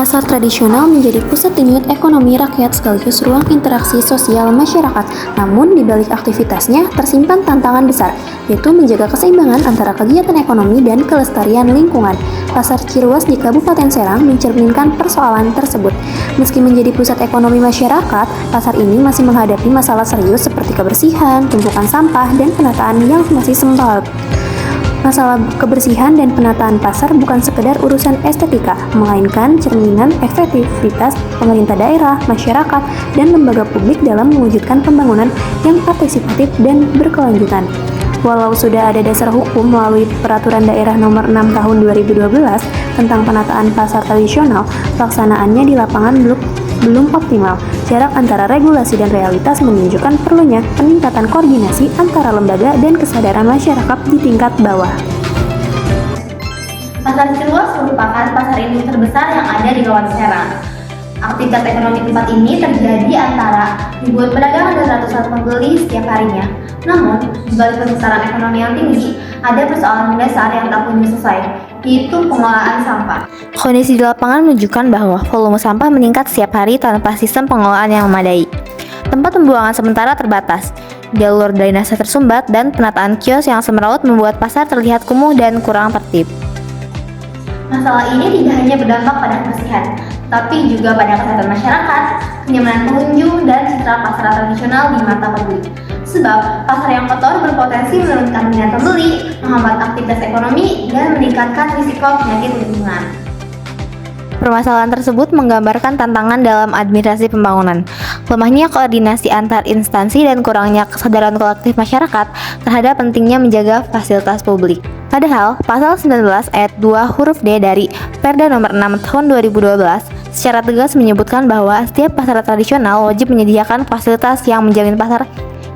Pasar tradisional menjadi pusat denyut ekonomi rakyat sekaligus ruang interaksi sosial masyarakat. Namun, di balik aktivitasnya tersimpan tantangan besar, yaitu menjaga keseimbangan antara kegiatan ekonomi dan kelestarian lingkungan. Pasar Ciruas di Kabupaten Serang mencerminkan persoalan tersebut. Meski menjadi pusat ekonomi masyarakat, pasar ini masih menghadapi masalah serius seperti kebersihan, tumpukan sampah, dan penataan yang masih sempat. Masalah kebersihan dan penataan pasar bukan sekedar urusan estetika, melainkan cerminan efektivitas pemerintah daerah, masyarakat, dan lembaga publik dalam mewujudkan pembangunan yang partisipatif dan berkelanjutan. Walau sudah ada dasar hukum melalui Peraturan Daerah Nomor 6 Tahun 2012 tentang penataan pasar tradisional, pelaksanaannya di lapangan belum optimal. Jarak antara regulasi dan realitas menunjukkan perlunya peningkatan koordinasi antara lembaga dan kesadaran masyarakat di tingkat bawah. Pasar Ciruas merupakan pasar induk terbesar yang ada di Kabupaten Serang. Aktivitas ekonomi tempat ini terjadi antara ribuan pedagang dan ratusan pembeli setiap harinya. Namun, di balik perbesaran ekonomi yang tinggi, ada persoalan mendasar yang tak kunjung selesai, yaitu pengelolaan sampah. Kondisi di lapangan menunjukkan bahwa volume sampah meningkat setiap hari tanpa sistem pengelolaan yang memadai. Tempat pembuangan sementara terbatas, jalur drainase tersumbat, dan penataan kios yang semeraut membuat pasar terlihat kumuh dan kurang tertib. Masalah ini tidak hanya berdampak pada kebersihan, tapi juga pada kesehatan masyarakat, kenyamanan pengunjung, dan citra pasar tradisional di mata publik. Sebab, pasar yang kotor berpotensi menurunkan minat pembeli, menghambat aktivitas ekonomi, dan meningkatkan risiko penyakit lingkungan. Permasalahan tersebut menggambarkan tantangan dalam administrasi pembangunan, lemahnya koordinasi antar instansi, dan kurangnya kesadaran kolektif masyarakat terhadap pentingnya menjaga fasilitas publik. Padahal, Pasal 19 ayat 2 huruf D dari Perda Nomor 6 Tahun 2012 secara tegas menyebutkan bahwa setiap pasar tradisional wajib menyediakan fasilitas yang menjamin pasar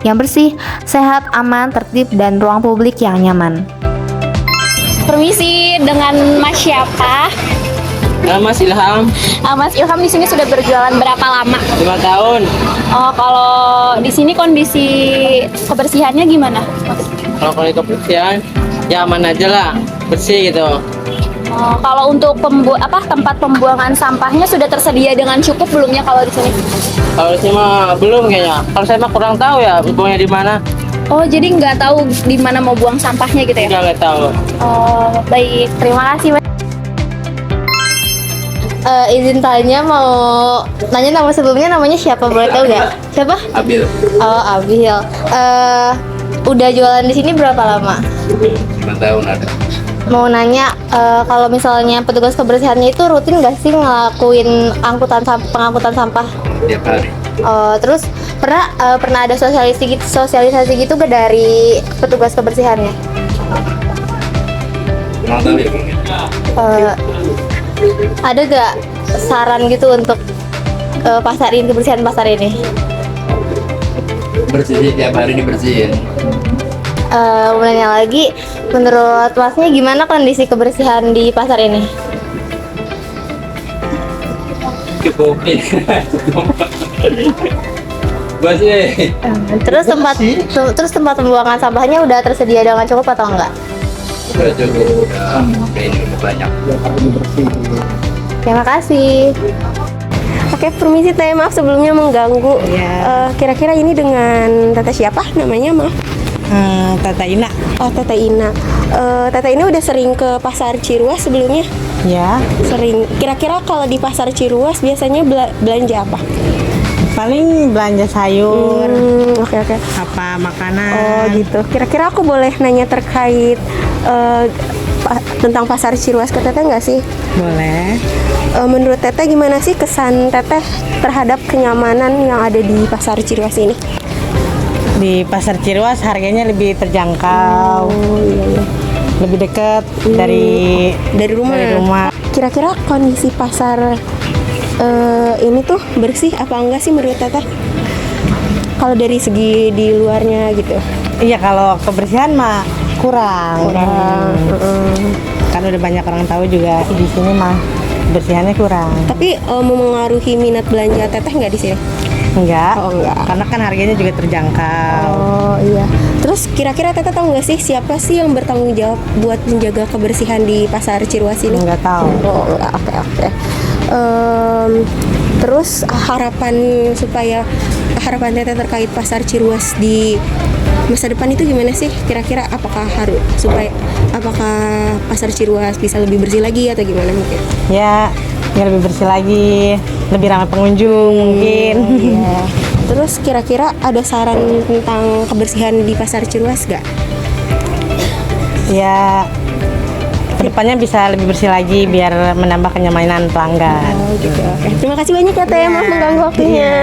yang bersih, sehat, aman, tertib, dan ruang publik yang nyaman. Permisi, dengan Mas siapa? Mas Ilham, Mas Ilham di sini sudah berjualan berapa lama? 5 tahun. Oh, kalau di sini kondisi kebersihannya gimana? Kalau kebersihan, ya aman aja lah, bersih gitu. Oh, kalau untuk tempat pembuangan sampahnya sudah tersedia dengan cukup belum ya kalau di sini? Kalau di sini mah belum kayaknya. Kalau saya mah kurang tahu ya, buangnya di mana. Oh, jadi nggak tahu di mana mau buang sampahnya gitu ya? Nggak tahu. Oh, baik. Terima kasih, Mas. Izin tanya, mau nanya nama sebelumnya, namanya siapa, boleh tahu nggak? Siapa? Abil. Oh, Abil. Udah jualan di sini berapa lama? 5 tahun ada. Mau nanya, kalau misalnya petugas kebersihannya itu rutin nggak sih ngelakuin pengangkutan sampah? Tiap hari. Terus pernah ada sosialisasi gitu gak dari petugas kebersihannya? Kurang tahu ya mungkin. Ada gak saran gitu untuk kebersihan pasar ini? Bersih tiap hari dibersihin. Mau nanya lagi, menurut Masnya gimana kondisi kebersihan di pasar ini? Cukup. Bersih. Terus tempat pembuangan sampahnya udah tersedia dengan cukup atau enggak? Udah cukup. Ini udah banyak. Terima kasih. Oke, permisi Teh, maaf sebelumnya mengganggu. Kira-kira ini dengan Tete siapa namanya, maaf? Tata Ina. Oh, Tete Ina. Tete Ina udah sering ke Pasar Ciruas sebelumnya? Ya, Sering. Kira-kira kalau di Pasar Ciruas biasanya belanja apa? paling belanja sayur, Oke. apa makanan. Oh, gitu. Kira-kira aku boleh nanya terkait tentang Pasar Ciruas ke Teteh nggak sih? Boleh. Menurut Teteh gimana sih kesan Teteh terhadap kenyamanan yang ada di Pasar Ciruas ini? Di Pasar Ciruas harganya lebih terjangkau, Iya. lebih dekat dari rumah. Kira-kira kondisi pasar ini tuh bersih apa enggak sih menurut Teteh? Kalau dari segi di luarnya gitu. Iya, kalau kebersihan mah kurang. Kan udah banyak orang tahu juga di sini mah kebersihannya kurang. Tapi memengaruhi minat belanja Teteh nggak di sini? Enggak. Oh, enggak. Karena kan harganya juga terjangkau. Oh iya. Terus kira-kira Teteh tahu nggak sih siapa sih yang bertanggung jawab buat menjaga kebersihan di Pasar Ciruas ini? Enggak tahu. Oh enggak, oke. Terus harapan Teteh terkait pasar Ciruas di masa depan itu gimana sih? Kira-kira apakah pasar Ciruas bisa lebih bersih lagi atau gimana mungkin? Ya, biar lebih bersih lagi, lebih ramai pengunjung mungkin. Iya. Terus kira-kira ada saran tentang kebersihan di pasar Ciruas gak? Ya, kedepannya bisa lebih bersih lagi biar menambah kenyamanan pelanggan. Oh gitu. Oke. Terima kasih banyak ya Teh, maaf mengganggu waktunya.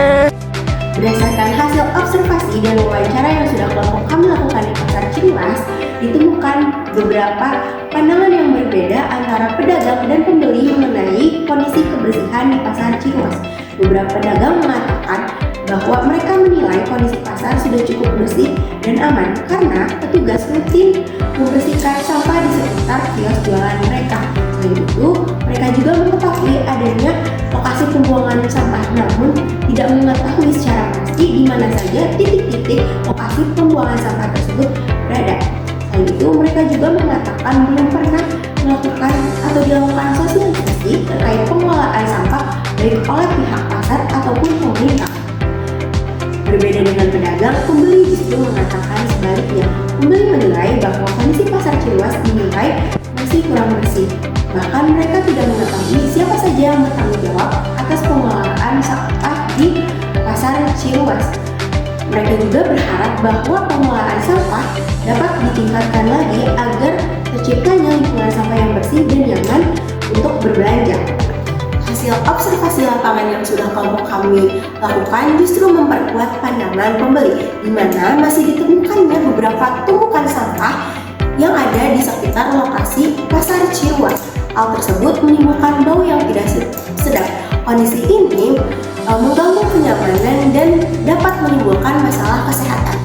Berdasarkan hasil observasi dan wawancara yang sudah kelompok kami lakukan di pasar Ciruas, ditemukan beberapa pandangan yang berbeda antara pedagang dan pembeli mengenai kondisi kebersihan di pasar Ciruas. Beberapa pedagang mengatakan bahwa mereka menilai kondisi pasar sudah cukup bersih dan aman karena petugas rutin membersihkan sampah di sekitar kios jualan mereka. Selain itu, mereka juga mengetahui adanya lokasi pembuangan sampah, namun tidak mengetahui secara pasti di mana saja titik-titik lokasi pembuangan sampah tersebut berada. Selain itu, mereka juga mengatakan belum pernah melakukan atau dilakukan sosialisasi terkait pengelolaan sampah baik oleh pihak pasar ataupun pemerintah. Berbeda dengan pedagang, pembeli justru mengatakan sebaliknya. Pembeli menilai bahwa kondisi pasar Ciruas dinilai masih kurang bersih. Bahkan mereka tidak mengetahui siapa saja yang bertanggung jawab atas pengelolaan sampah di pasar Ciruas. Mereka juga berharap bahwa pengelolaan sampah dapat ditingkatkan lagi agar terciptanya lingkungan sampah yang bersih dan nyaman untuk berbelanja. Hasil observasi lapangan yang sudah kelompok kami lakukan justru memperkuat pandangan pembeli, di mana masih ditemukannya beberapa tumpukan sampah yang ada di sekitar lokasi pasar Ciruas. Hal tersebut menimbulkan bau yang tidak sedap. Kondisi ini mengganggu kenyamanan dan dapat menimbulkan masalah kesehatan.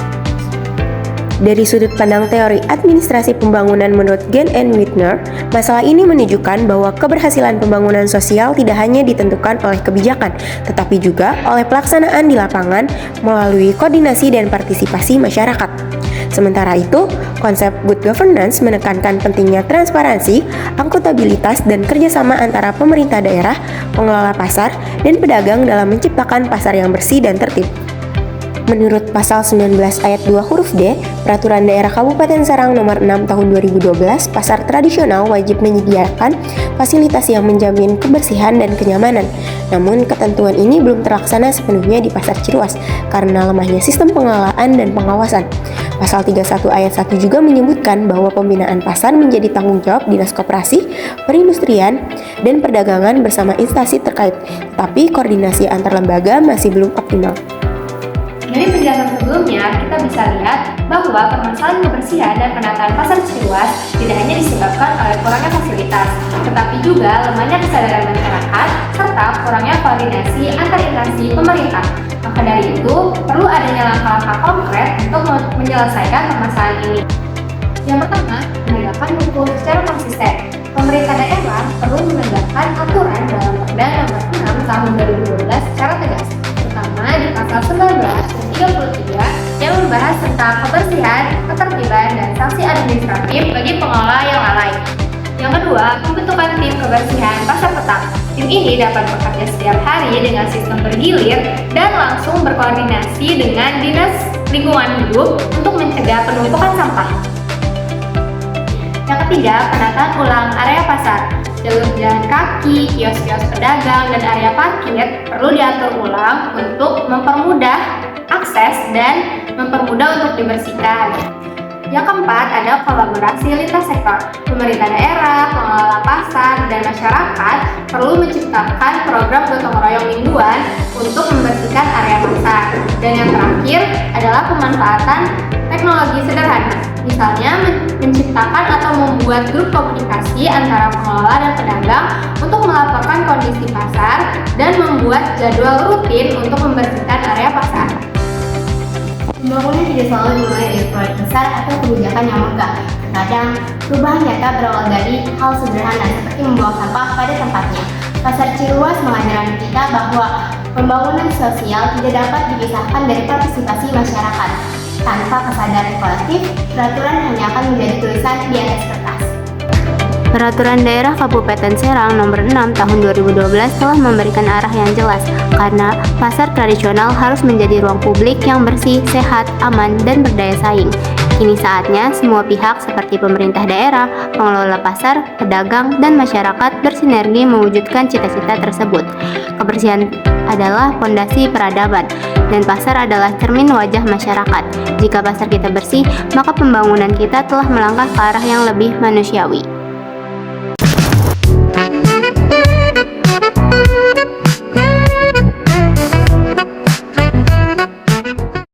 Dari sudut pandang teori administrasi pembangunan menurut Gen and Whitner, masalah ini menunjukkan bahwa keberhasilan pembangunan sosial tidak hanya ditentukan oleh kebijakan, tetapi juga oleh pelaksanaan di lapangan melalui koordinasi dan partisipasi masyarakat. Sementara itu, konsep good governance menekankan pentingnya transparansi, akuntabilitas, dan kerjasama antara pemerintah daerah, pengelola pasar, dan pedagang dalam menciptakan pasar yang bersih dan tertib. Menurut Pasal 19 Ayat 2 huruf D, Peraturan Daerah Kabupaten Serang Nomor 6 Tahun 2012, pasar tradisional wajib menyediakan fasilitas yang menjamin kebersihan dan kenyamanan. Namun, ketentuan ini belum terlaksana sepenuhnya di pasar Ciruas karena lemahnya sistem pengelolaan dan pengawasan. Pasal 31 Ayat 1 juga menyebutkan bahwa pembinaan pasar menjadi tanggung jawab Dinas Koperasi, Perindustrian, dan Perdagangan bersama instansi terkait, tetapi koordinasi antar lembaga masih belum optimal. Dari penjelasan sebelumnya, kita bisa lihat bahwa permasalahan kebersihan dan penataan pasar Ciruas tidak hanya disebabkan oleh kurangnya fasilitas, tetapi juga lemahnya kesadaran masyarakat serta kurangnya koordinasi antar instansi pemerintah. Maka dari itu, perlu adanya langkah-langkah konkret untuk menyelesaikan permasalahan ini. Yang pertama, menegakkan hukum secara konsisten. Pemerintah daerah perlu menegakkan aturan dalam Perda Nomor 6 Tahun 2012 secara tegas, terutama di pasal 19 dan 33 yang membahas tentang kebersihan, ketertiban, dan sanksi administratif bagi pengelola yang lalai. Yang kedua, pembentukan tim kebersihan pasar petang. Tim ini dapat bekerja setiap hari dengan sistem bergilir dan langsung berkoordinasi dengan Dinas Lingkungan Hidup untuk mencegah penumpukan sampah. Yang ketiga, penataan ulang area pasar. Jalur jalan kaki, kios-kios pedagang, dan area parkir perlu diatur ulang untuk mempermudah akses dan mempermudah untuk dibersihkan. Yang keempat, ada kolaborasi lintas sektor. Pemerintah daerah, pengelola pasar, dan masyarakat perlu menciptakan program gotong royong mingguan untuk membersihkan area pasar. Dan yang terakhir adalah pemanfaatan teknologi sederhana. Misalnya, menciptakan atau membuat grup komunikasi antara pengelola dan pedagang untuk melaporkan kondisi pasar dan membuat jadwal rutin untuk membersihkan area pasar. Pembangunan tidak selalu dimulai dari proyek besar atau kebijakan yang megah. Terkadang, perubahan nyata berawal dari hal sederhana seperti membuang sampah pada tempatnya. Pasar Ciruas mengajarkan kita bahwa pembangunan sosial tidak dapat dipisahkan dari partisipasi masyarakat. Tanpa kesadaran kolektif, peraturan hanya akan menjadi tulisan di atas kertas. Peraturan Daerah Kabupaten Serang Nomor 6 Tahun 2012 telah memberikan arah yang jelas, karena pasar tradisional harus menjadi ruang publik yang bersih, sehat, aman, dan berdaya saing. Kini saatnya semua pihak seperti pemerintah daerah, pengelola pasar, pedagang, dan masyarakat bersinergi mewujudkan cita-cita tersebut. Kebersihan adalah fondasi peradaban, dan pasar adalah cermin wajah masyarakat. Jika pasar kita bersih, maka pembangunan kita telah melangkah ke arah yang lebih manusiawi.